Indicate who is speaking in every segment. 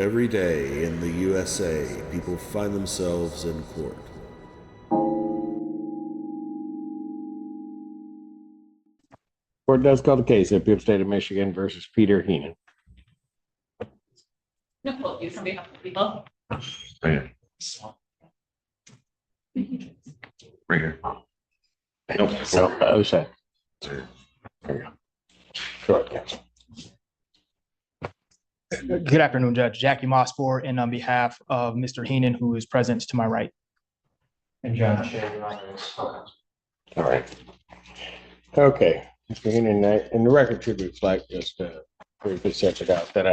Speaker 1: Every day in the USA, people find themselves in court.
Speaker 2: Court does call the case of People State of Michigan versus Peter Heenan.
Speaker 3: Nicole, you on behalf of the people.
Speaker 4: Right here.
Speaker 2: Nope. So, other side. There you go. Short counsel.
Speaker 5: Good afternoon, Judge. Jackie Mossboard, and on behalf of Mr. Heenan, who is present to my right.
Speaker 6: And John Shea.
Speaker 2: All right. Okay, Mr. Heenan, and the record should reflect just to briefly set it out that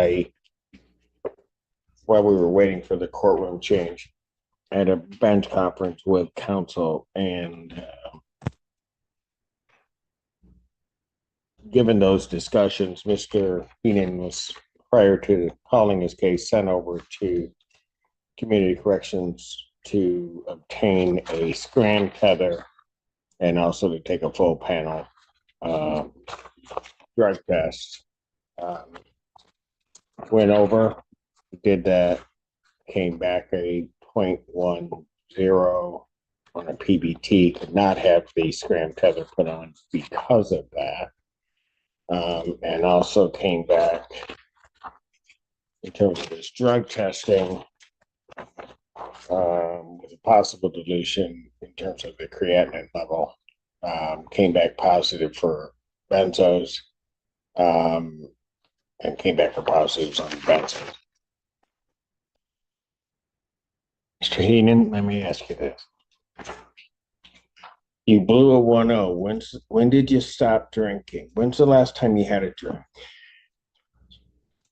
Speaker 2: while we were waiting for the courtroom change, I had a bench conference with counsel, and given those discussions, Mr. Heenan was, prior to calling his case, sent over to Community Corrections to obtain a scram tether and also to take a full panel drug test. Went over, did that, came back a 0.10 on a PBT, could not have the scram tether put on because of that. And also came back in terms of his drug testing with a possible dilution in terms of the creatinine level. Came back positive for benzos, and came back for positives on benzos. Mr. Heenan, let me ask you this. You blew a 1-0. When did you stop drinking? When's the last time you had a drink?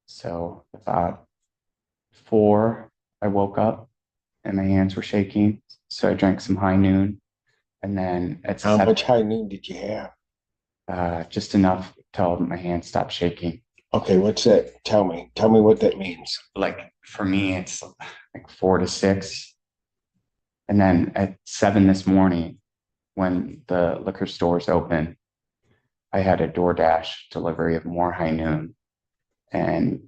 Speaker 6: So about 4, I woke up and my hands were shaking. So I drank some high noon. And then at
Speaker 2: How
Speaker 6: 7,
Speaker 2: much high noon did you have?
Speaker 6: just enough till my hands stopped shaking.
Speaker 2: Okay, what's that? Tell me what that means.
Speaker 6: Like for me, it's like 4 to 6. And then at 7 this morning, when the liquor stores open, I had a DoorDash delivery of more high noon. And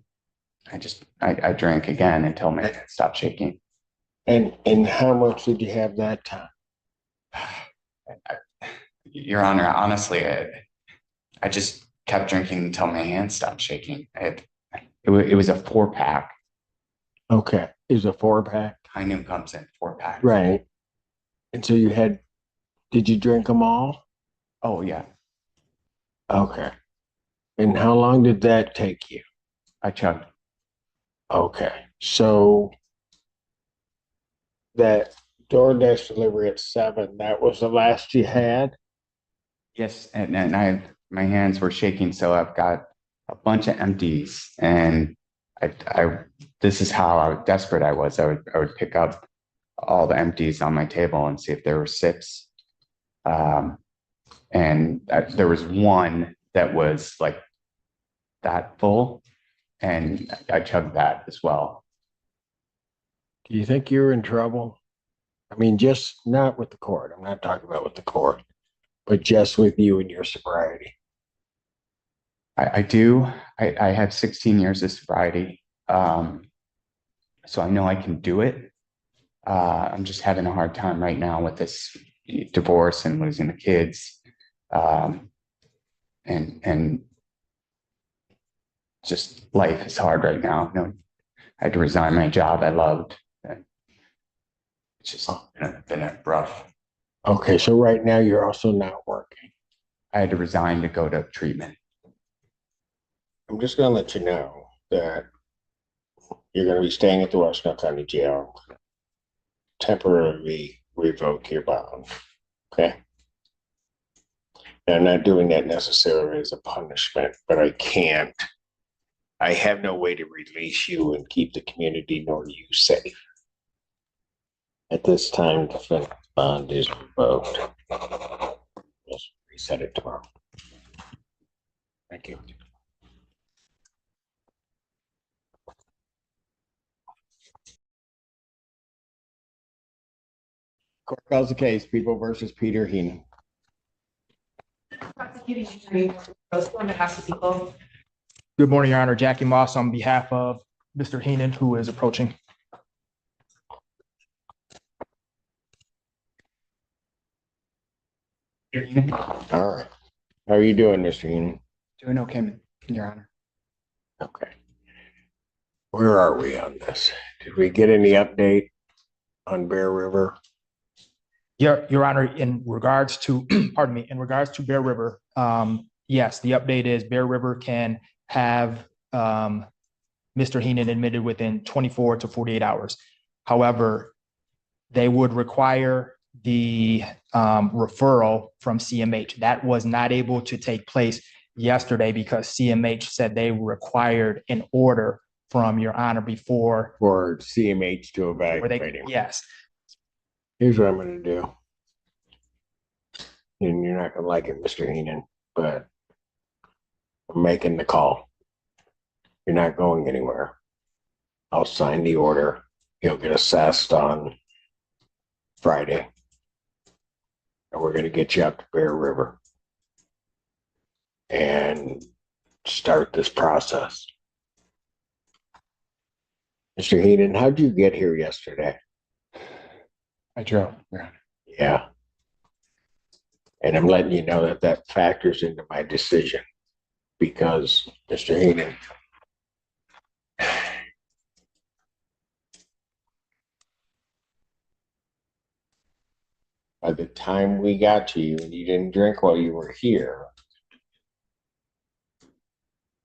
Speaker 6: I drank again until my hands stopped shaking.
Speaker 2: And how much did you have that time?
Speaker 6: Your Honor, honestly, I just kept drinking until my hands stopped shaking. It was a 4-pack.
Speaker 2: Okay, it was a 4-pack.
Speaker 6: High noon comes in 4-pack.
Speaker 2: Right. And so did you drink them all?
Speaker 6: Oh yeah,
Speaker 2: Okay. And how long did that take you?
Speaker 6: I chugged.
Speaker 2: Okay, so that DoorDash delivery at 7, that was the last you had?
Speaker 6: Yes, and my hands were shaking, so I've got a bunch of empties, and I this is how desperate I was. I would pick up all the empties on my table and see if there were sips. And there was one that was like that full, and I chugged that as well.
Speaker 2: Do you think you're in trouble? I mean, just not with the court. I'm not talking about with the court, but just with you and your sobriety.
Speaker 6: I do. I have 16 years of sobriety. So I know I can do it. I'm just having a hard time right now with this divorce and losing the kids. And just life is hard right now. I had to resign my job I loved. It's just been a rough.
Speaker 2: Okay, so right now you're also not working.
Speaker 6: I had to resign to go to treatment.
Speaker 2: I'm just going to let you know that you're going to be staying at the Washington County Jail, temporarily revoke your bond. Okay. And I'm not doing that necessarily as a punishment, but I have no way to release you and keep the community nor you safe. At this time, the bond is revoked. Let's reset it tomorrow. Thank you. Court calls the case, People versus Peter Heenan.
Speaker 3: Prosecuting attorney, on behalf of the people.
Speaker 5: Good morning, Your Honor. Jackie Moss on behalf of Mr. Heenan, who is approaching.
Speaker 2: All right. How are you doing, Mr. Heenan?
Speaker 6: Doing okay, Your Honor.
Speaker 2: Okay. Where are we on this? Did we get any update on Bear River?
Speaker 5: Your Honor, in regards to, pardon me, in regards to Bear River, yes, the update is Bear River can have Mr. Heenan admitted within 24 to 48 hours. However, they would require the referral from CMH. That was not able to take place yesterday because CMH said they required an order from Your Honor before.
Speaker 2: For CMH to
Speaker 5: Where
Speaker 2: evaluate
Speaker 5: they,
Speaker 2: him.
Speaker 5: yes,
Speaker 2: Here's what I'm gonna do. And you're not gonna like it, Mr. Heenan, but I'm making the call. You're not going anywhere. I'll sign the order. He'll get assessed on Friday. And we're gonna get you up to Bear River and start this process. Mr. Heenan, how'd you get here yesterday?
Speaker 6: I drove, Your Honor.
Speaker 2: Yeah. And I'm letting you know that that factors into my decision because, Mr. Heenan, by the time we got to you and you didn't drink while you were here,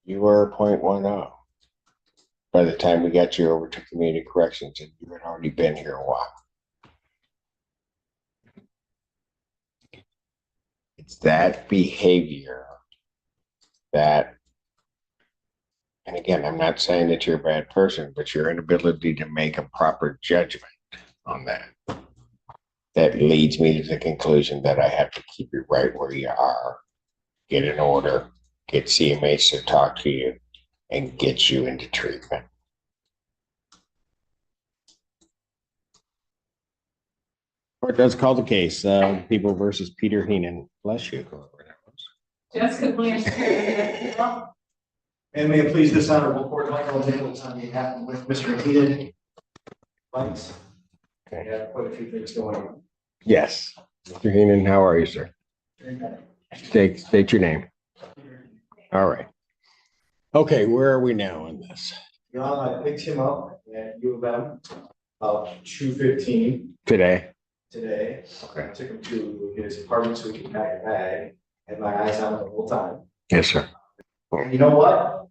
Speaker 2: you were a 0.10. By the time we got you over to community corrections, and you had already been here a while. It's that behavior that, and again, I'm not saying that you're a bad person, but your inability to make a proper judgment on that, that leads me to the conclusion that I have to keep you right where you are, get an order, get CMH to talk to you, and get you into treatment. Court does call the case, People versus Peter Heenan. Bless you.
Speaker 3: Jessica Blanche.
Speaker 7: And may it please this honorable court, Michael Nichols on behalf of Mr. Heenan. Thanks. I have quite a few things going on.
Speaker 2: Yes. Mr. Heenan, how are you, sir? State your name. All right. Okay, where are we now on this?
Speaker 7: Your Honor, I picked him up at U of M about 2:15
Speaker 2: Today?
Speaker 7: today.
Speaker 2: Okay.
Speaker 7: I took him to his apartment so he could pack a bag. Had my eyes on him the whole time.
Speaker 2: Yes, sir.
Speaker 7: And you know what?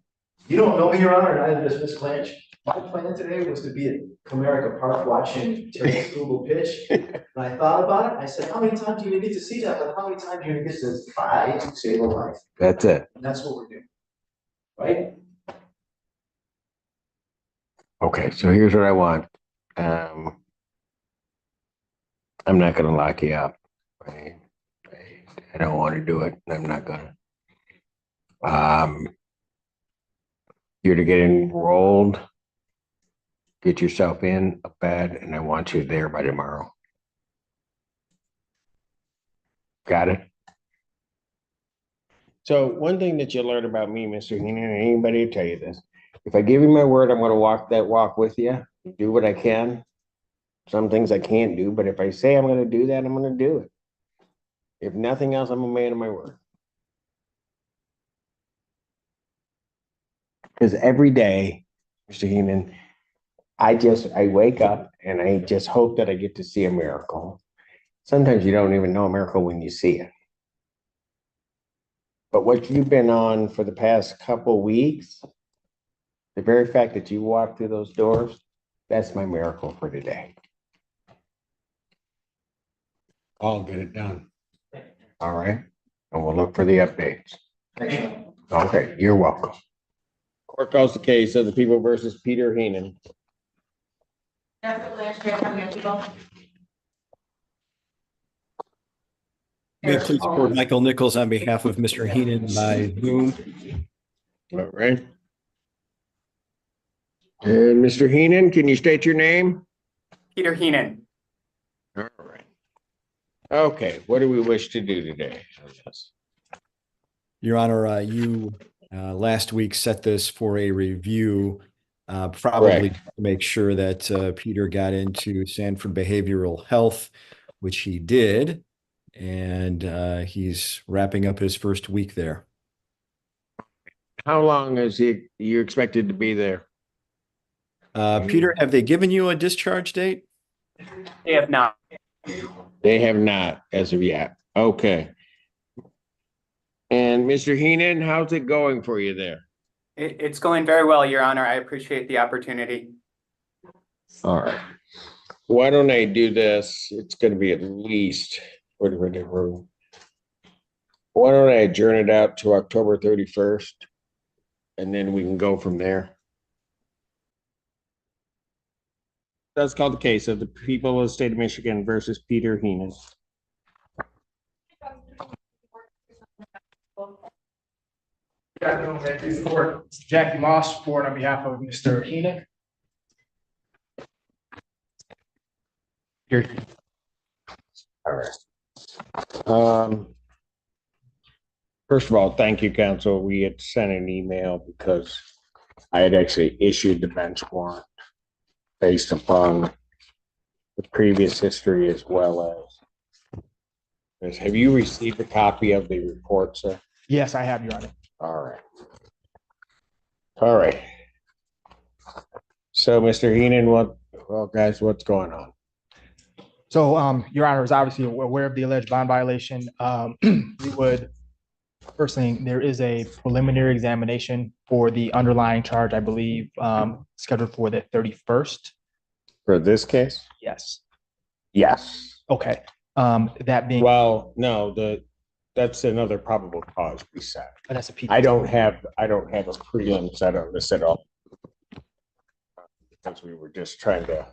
Speaker 7: You don't know me, Your Honor, neither does Miss Blanche. My plan today was to be at Comerica Park watching Terry Google pitch. And I thought about it. I said, how many times do you get to see that? But how many times do you get to try to save a life?
Speaker 2: That's it.
Speaker 7: And that's what we're doing. Right?
Speaker 2: Okay, so here's what I want. I'm not gonna lock you up. Right? I don't want to do it. I'm not gonna. You're to get enrolled, get yourself in a bed, and I want you there by tomorrow. Got it? So one thing that you learn about me, Mr. Heenan, and anybody will tell you this, if I give you my word, I'm gonna walk that walk with you, do what I can. Some things I can't do, but if I say I'm gonna do that, I'm gonna do it. If nothing else, I'm a man of my word. Because every day, Mr. Heenan, I wake up and I just hope that I get to see a miracle. Sometimes you don't even know a miracle when you see it. But what you've been on for the past couple weeks, the very fact that you walked through those doors, that's my miracle for today. I'll get it done. All right. And we'll look for the updates. Okay, you're welcome. Court calls the case of the People versus Peter Heenan.
Speaker 3: Jessica Blanche, come here, people.
Speaker 8: May it please the court, Michael Nichols on behalf of Mr. Heenan by Zoom.
Speaker 2: All right. And Mr. Heenan, can you state your name?
Speaker 6: Peter Heenan.
Speaker 2: All right. Okay, what do we wish to do today?
Speaker 8: Your Honor, you last week set this for a review probably to make sure that Peter got into Sanford Behavioral Health, which he did. And he's wrapping up his first week there.
Speaker 2: How long is you expected to be there?
Speaker 8: Peter, have they given you a discharge date?
Speaker 9: They have not.
Speaker 2: They have not as of yet. Okay. And Mr. Heenan, how's it going for you there?
Speaker 9: It's going very well, Your Honor. I appreciate the opportunity.
Speaker 2: All right. Why don't I do this? It's going to be at least, why don't I adjourn it out to October 31st? And then we can go from there. That's called the case of the people of the state of Michigan versus Peter Heenan.
Speaker 5: Jackie Moss, board on behalf of Mr. Heenan. Here.
Speaker 2: All right. First of all, thank you, counsel. We had sent an email because I had actually issued the bench warrant based upon the previous history as well as. Have you received a copy of the report, sir?
Speaker 5: Yes, I have, Your Honor.
Speaker 2: All right. All right. So, Mr. Heenan, guys, what's going on?
Speaker 5: So, Your Honor is obviously aware of the alleged bond violation. We would, first thing, there is a preliminary examination for the underlying charge, I believe, scheduled for the 31st.
Speaker 2: For this case?
Speaker 5: Yes.
Speaker 2: Yes.
Speaker 5: Okay. That being,
Speaker 2: Well, no, that's another probable cause we set.
Speaker 5: that's a P.
Speaker 2: I don't have a prelim set on this at all. Because we were just trying to.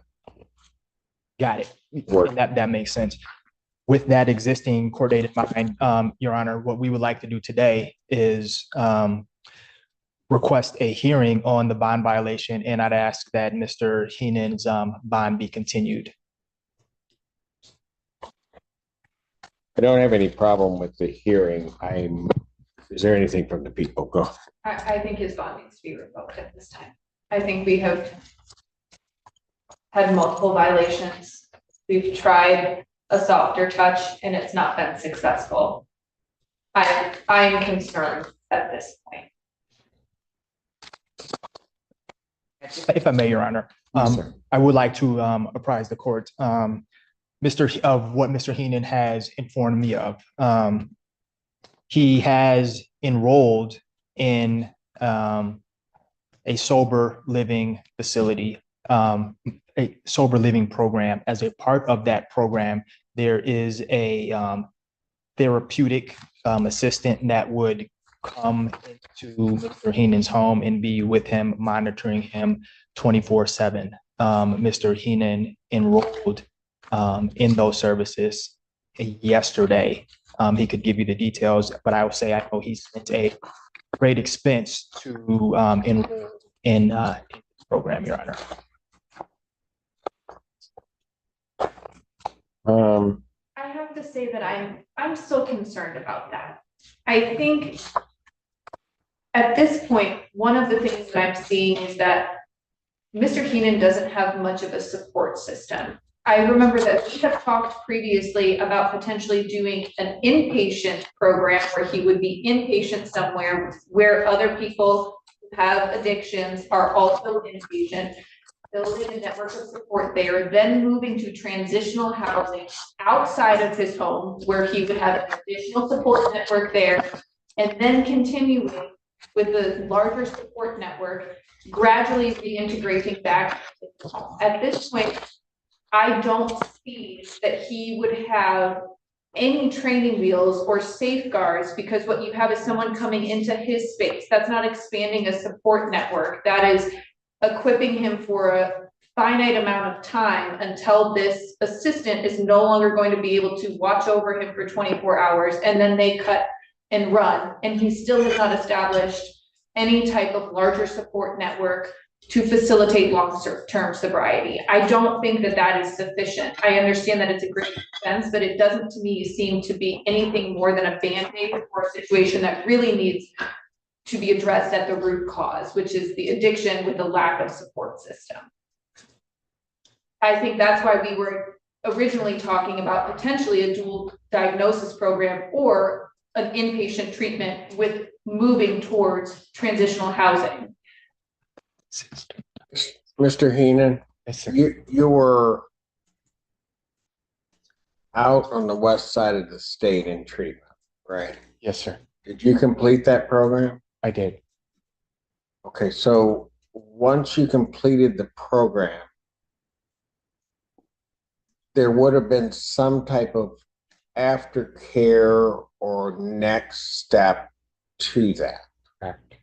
Speaker 5: Got it.
Speaker 2: Work.
Speaker 5: That makes sense. With that existing court date in mind, Your Honor, what we would like to do today is request a hearing on the bond violation, and I'd ask that Mr. Heenan's bond be continued.
Speaker 2: I don't have any problem with the hearing. Is there anything from the people? Go.
Speaker 3: I think his bond needs to be revoked at this time. I think we have had multiple violations. We've tried a softer touch and it's not been successful. I'm concerned at this point.
Speaker 5: If I may, Your Honor,
Speaker 2: Yes,
Speaker 5: I would like to apprise the court of what Mr. Heenan has informed me of. He has enrolled in a sober living facility, a sober living program. As a part of that program, there is a therapeutic assistant that would come into Mr. Heenan's home and be with him, monitoring him 24/7. Mr. Heenan enrolled in those services yesterday. He could give you the details, but I would say I know he spent a great expense to enroll in this program, Your Honor.
Speaker 3: I have to say that I'm still concerned about that. I think at this point, one of the things that I'm seeing is that Mr. Heenan doesn't have much of a support system. I remember that we have talked previously about potentially doing an inpatient program where he would be inpatient somewhere where other people who have addictions are also inpatient, building a network of support there, then moving to transitional housing outside of his home where he would have an additional support network there, and then continuing with the larger support network, gradually reintegrating back. At this point, I don't see that he would have any training wheels or safeguards, because what you have is someone coming into his space. That's not expanding a support network. That is equipping him for a finite amount of time until this assistant is no longer going to be able to watch over him for 24 hours, and then they cut and run. And he still has not established any type of larger support network to facilitate long-term sobriety. I don't think that that is sufficient. I understand that it's a great expense, but it doesn't to me seem to be anything more than a Band-Aid for a situation that really needs to be addressed at the root cause, which is the addiction with the lack of support system. I think that's why we were originally talking about potentially a dual diagnosis program or an inpatient treatment with moving towards transitional housing.
Speaker 2: Mr. Heenan,
Speaker 6: Yes, sir.
Speaker 2: you were out on the west side of the state in treatment, right?
Speaker 6: Yes, sir.
Speaker 2: Did you complete that program?
Speaker 6: I did.
Speaker 2: Okay, so once you completed the program, there would have been some type of aftercare or next step to that.
Speaker 6: Correct.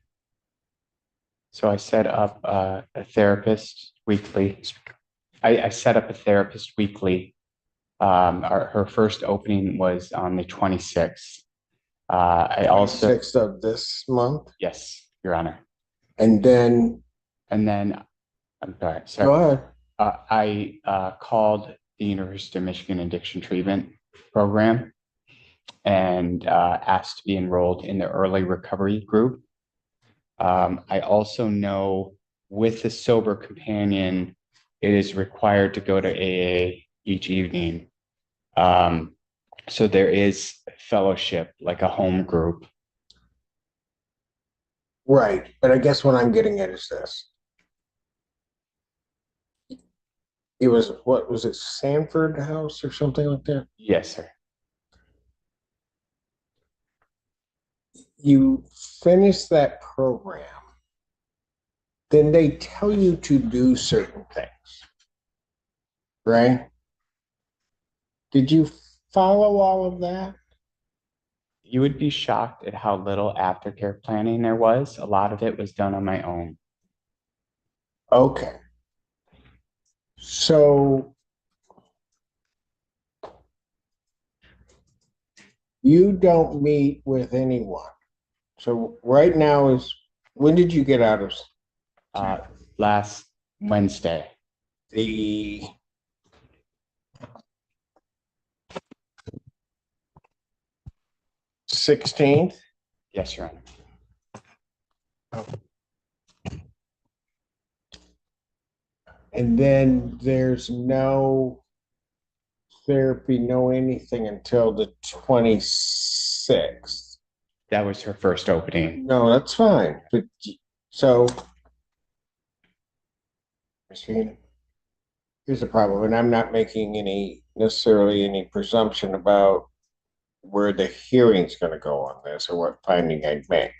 Speaker 6: So I set up a therapist weekly. I set up a therapist weekly. Her first opening was on the 26th. I also,
Speaker 2: 6th of this month,
Speaker 6: yes, Your Honor.
Speaker 2: and then
Speaker 6: And then, I'm sorry,
Speaker 2: go
Speaker 6: sorry.
Speaker 2: ahead.
Speaker 6: I called the University of Michigan Addiction Treatment Program and asked to be enrolled in the early recovery group. I also know with the sober companion, it is required to go to AA each evening. So there is fellowship, like a home group.
Speaker 2: Right, but I guess what I'm getting at is this. It was, what was it, Sanford House or something like that?
Speaker 6: Yes, sir.
Speaker 2: You finish that program, then they tell you to do certain things, right? Did you follow all of that?
Speaker 6: You would be shocked at how little aftercare planning there was. A lot of it was done on my own.
Speaker 2: Okay. So you don't meet with anyone. So right now is, when did you get out of
Speaker 6: Last Wednesday.
Speaker 2: the sixteenth?
Speaker 6: Yes, Your Honor.
Speaker 2: And then there's no therapy, no anything until the 26th.
Speaker 6: That was her first opening.
Speaker 2: No, that's fine. But so here's the problem, and I'm not making necessarily any presumption about where the hearing's going to go on this or what finding I'd make.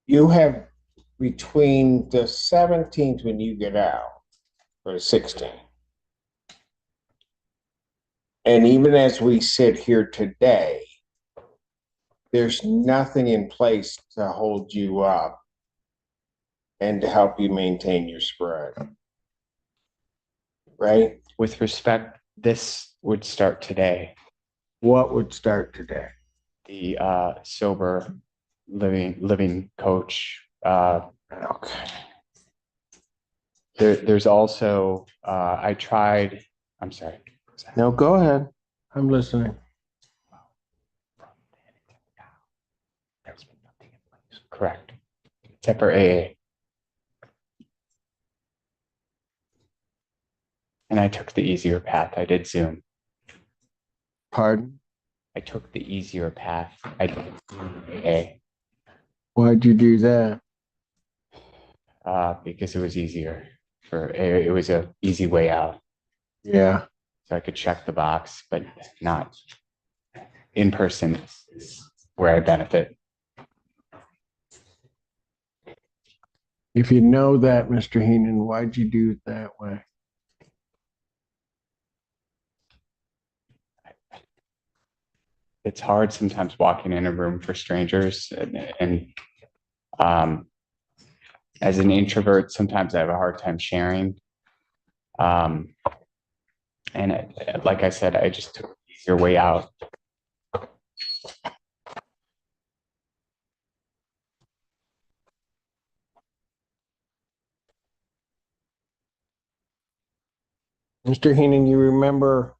Speaker 2: You have between the 17th when you get out or the 16th. And even as we sit here today, there's nothing in place to hold you up and to help you maintain your spread. Right?
Speaker 6: With respect, this would start today.
Speaker 2: What would start today?
Speaker 6: The sober living coach.
Speaker 2: Okay.
Speaker 6: There's also I tried. I'm sorry.
Speaker 2: No, go ahead. I'm listening.
Speaker 6: Correct. Except for AA. And I took the easier path. I did Zoom.
Speaker 2: Pardon?
Speaker 6: I took the easier path. I did AA.
Speaker 2: Why'd you do that?
Speaker 6: Because it was easier for AA. It was a easy way out.
Speaker 2: Yeah.
Speaker 6: So I could check the box, but not in person is where I benefit.
Speaker 2: If you know that, Mr. Heenan, why'd you do it that way?
Speaker 6: It's hard sometimes walking in a room for strangers and as an introvert, sometimes I have a hard time sharing. Like I said, I just took the easier way out.
Speaker 2: Mr. Heenan, you remember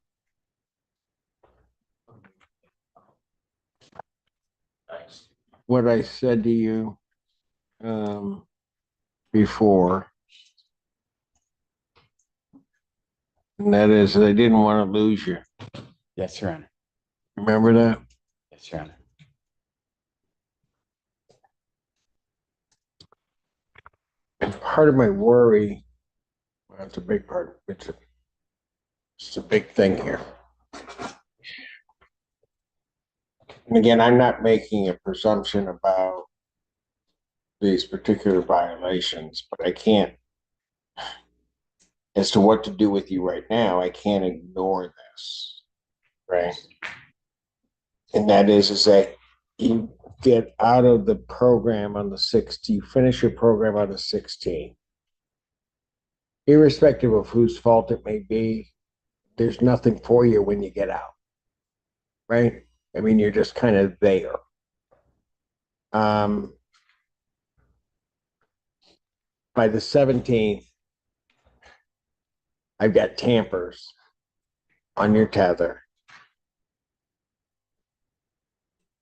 Speaker 10: what I said to you before. And that is, I didn't want to lose you.
Speaker 6: Yes, Your Honor.
Speaker 10: Remember that?
Speaker 6: Yes, Your Honor.
Speaker 10: And part of my worry, well, it's a big part, it's a big thing here. And again, I'm not making a presumption about these particular violations, but I can't, as to what to do with you right now, I can't ignore this, right? And that is that you get out of the program on the 16th, you finish your program on the 16th. Irrespective of whose fault it may be, there's nothing for you when you get out, right? I mean, you're just kind of there. By the 17th, I've got tampers on your tether.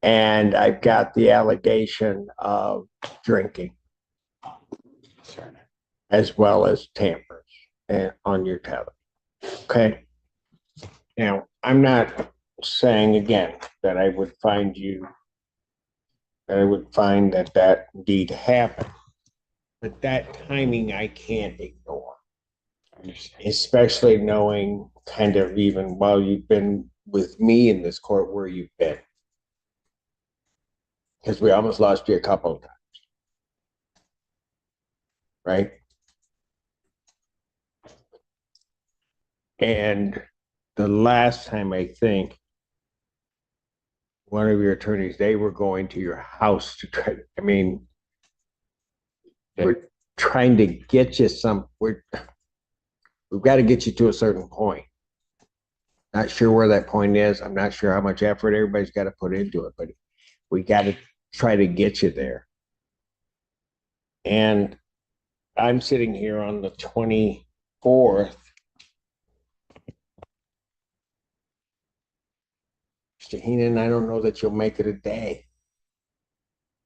Speaker 10: And I've got the allegation of drinking, as well as tampers on your tether. Okay. Now, I'm not saying again that I would find that indeed happened. But that timing I can't ignore. Especially knowing kind of even while you've been with me in this court where you've been. Because we almost lost you a couple of times. Right? And the last time I think one of your attorneys, they were going to your house to try, I mean, we're trying to get you we've got to get you to a certain point. Not sure where that point is. I'm not sure how much effort everybody's got to put into it, but we got to try to get you there. And I'm sitting here on the 24th. Mr. Heenan, I don't know that you'll make it a day.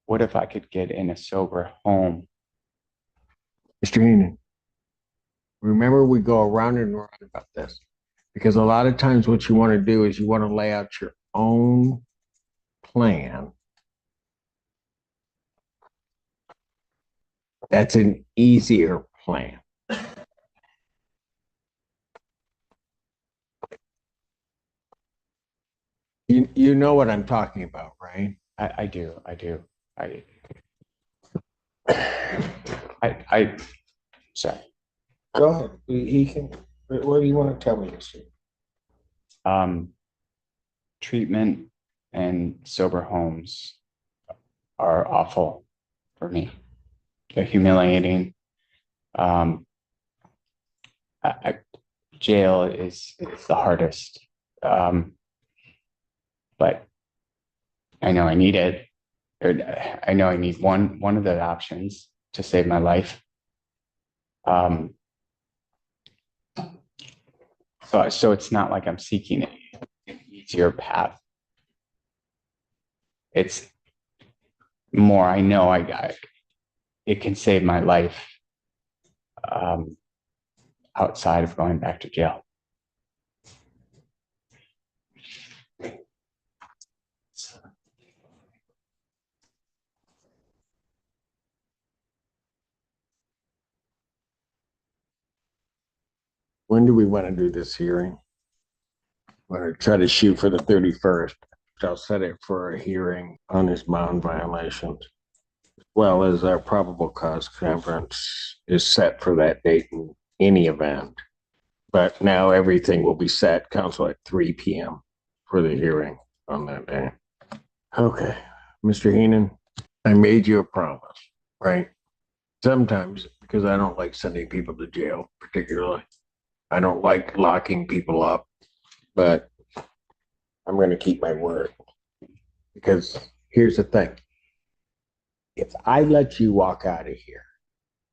Speaker 6: What if I could get in a sober home?
Speaker 10: Mr. Heenan, remember we go around and around about this. Because a lot of times what you want to do is you want to lay out your own plan. That's an easier plan. You know what I'm talking about, right?
Speaker 6: I do. Sorry.
Speaker 10: Go ahead. He can. What do you want to tell me, Mr.
Speaker 6: Treatment and sober homes are awful for me. They're humiliating. Jail is the hardest. But I know I need it. I know I need one of the options to save my life. So it's not like I'm seeking an easier path. It's more, I know it can save my life outside of going back to jail.
Speaker 10: When do we want to do this hearing? Want to try to shoot for the 31st. I'll set it for a hearing on his bond violations. As well as our probable cause conference is set for that date in any event. But now everything will be set, council, at 3 p.m. for the hearing on that day. Okay, Mr. Heenan, I made you a promise, right? Sometimes, because I don't like sending people to jail, particularly. I don't like locking people up, but I'm going to keep my word. Because here's the thing. If I let you walk out of here,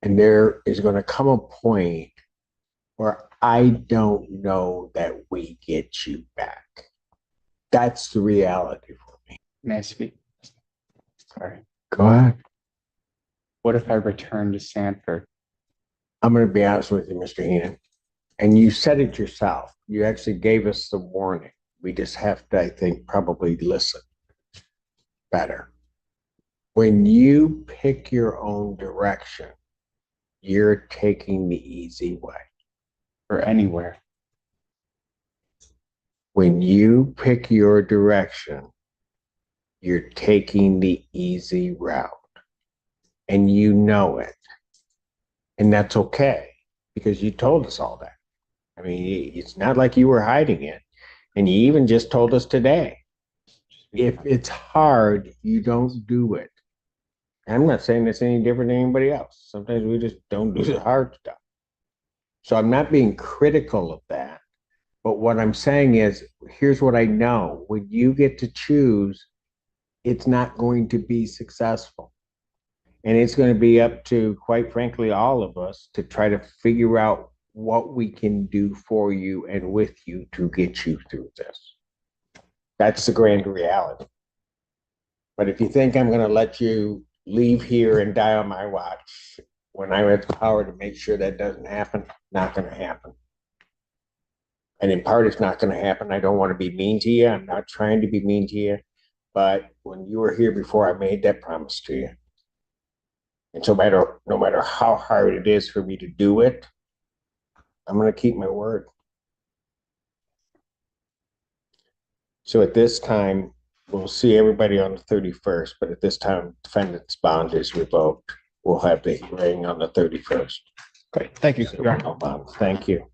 Speaker 10: and there is going to come a point where I don't know that we get you back. That's the reality for me.
Speaker 6: May I speak? Sorry.
Speaker 10: Go ahead.
Speaker 6: What if I return to Sanford?
Speaker 10: I'm going to be honest with you, Mr. Heenan. And you said it yourself. You actually gave us the warning. We just have to, I think, probably listen better. When you pick your own direction, you're taking the easy way.
Speaker 6: Or anywhere?
Speaker 10: When you pick your direction, you're taking the easy route. And you know it. And that's okay, because you told us all that. I mean, it's not like you were hiding it. And you even just told us today. If it's hard, you don't do it. I'm not saying it's any different than anybody else. Sometimes we just don't do the hard stuff. So I'm not being critical of that. But what I'm saying is, here's what I know. When you get to choose, it's not going to be successful. And it's going to be up to, quite frankly, all of us to try to figure out what we can do for you and with you to get you through this. That's the grand reality. But if you think I'm going to let you leave here and die on my watch, when I have the power to make sure that doesn't happen, not going to happen. And in part, it's not going to happen. I don't want to be mean to you. I'm not trying to be mean to you. But when you were here before, I made that promise to you. And so no matter how hard it is for me to do it, I'm going to keep my word. So at this time, we'll see everybody on the 31st, but at this time, defendant's bond is revoked. We'll have the hearing on the 31st.
Speaker 5: Great, thank you, Your Honor.
Speaker 10: No bond. Thank you.